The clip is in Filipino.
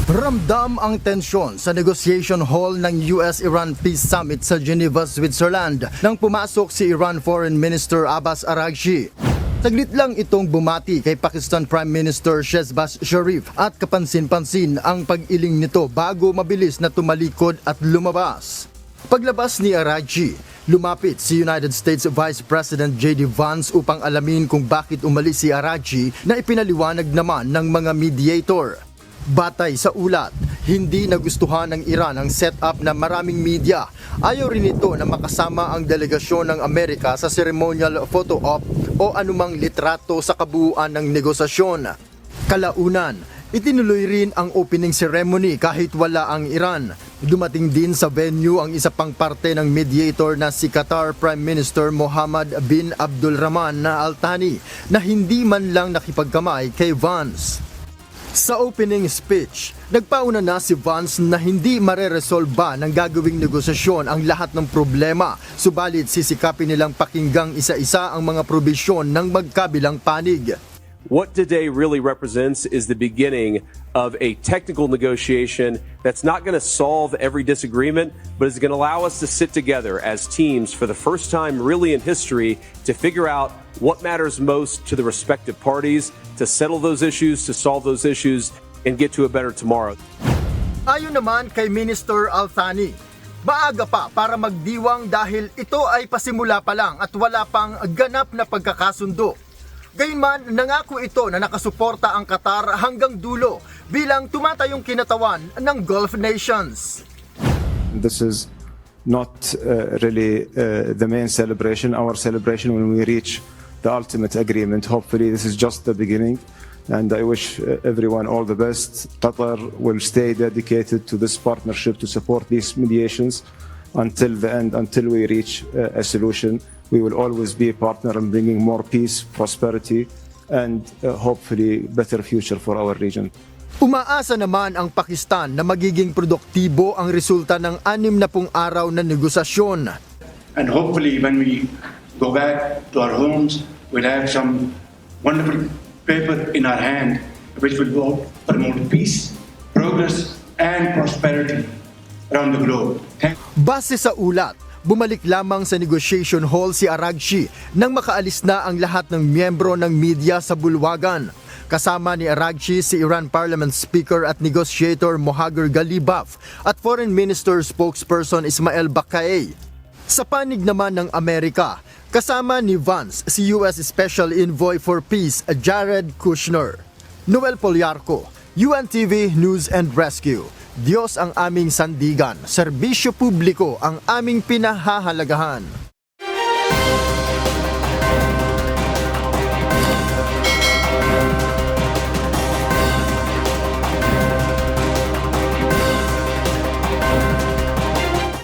Ramdam ang tensyon sa negotiation hall ng US-Iran Peace Summit sa Geneva, Switzerland nang pumasok si Iran Foreign Minister Abbas Araghchi. Saglit lang itong bumati kay Pakistan Prime Minister Shehbaz Sharif at kapansin-pansin ang pag-iling nito bago mabilis na tumalikod at lumabas. Paglabas ni Araghchi, lumapit si United States Vice President J.D. Vance upang alamin kung bakit umalis si Araghchi na ipinaliwanag naman ng mga mediator. Batay sa ulat, hindi nagustuhan ng Iran ang setup na maraming media. Ayaw rin ito na makasama ang delegasyon ng Amerika sa ceremonial photo op o anumang litrato sa kabuuan ng negosasyon. Kalaunan, itinuloy rin ang opening ceremony kahit wala ang Iran. Dumating din sa venue ang isa pang parte ng mediator na si Qatar Prime Minister Mohammed bin Abdulrahman Al Thani na hindi man lang nakipagkamay kay Vance. Sa opening speech, nagpauna na si Vance na hindi mareresolba ng gagawing negosasyon ang lahat ng problema, subalit sisikapin nilang pakinggang isa-isa ang mga probisyon ng magkabilang panig. What today really represents is the beginning of a technical negotiation that's not going to solve every disagreement, but is going to allow us to sit together as teams for the first time really in history to figure out what matters most to the respective parties, to settle those issues, to solve those issues, and get to a better tomorrow. Ayon naman kay Minister Al Thani, maaga pa para magdiwang dahil ito ay pasimula pa lang at wala pang ganap na pagkakasundo. Gayunman, nangako ito na nakasuporta ang Qatar hanggang dulo bilang tumatayong kinatawan ng Gulf nations. This is not really the main celebration. Our celebration when we reach the ultimate agreement. Hopefully this is just the beginning, and I wish everyone all the best. Qatar will stay dedicated to this partnership to support these mediations until the end, until we reach a solution. We will always be a partner in bringing more peace, prosperity, and hopefully better future for our region. Umaasa naman ang Pakistan na magiging produktibo ang resulta ng 60 araw na negosasyon. And hopefully when we go back to our homes, we'll have some wonderful paper in our hand which will promote peace, progress, and prosperity around the globe. Base sa ulat, bumalik lamang sa negotiation hall si Araghchi nang makaalis na ang lahat ng miyembro ng media sa bulwagan. Kasama ni Araghchi si Iran Parliament Speaker at negotiator Mohagar Ghalibaf at Foreign Minister spokesperson Ismail Baqqai. Sa panig naman ng Amerika, kasama ni Vance si US Special Envoy for Peace Jared Kushner. Noel Poliarco, UNTV News and Rescue. Diyos ang aming sandigan, serbisyo publiko ang aming pinahahalagahan.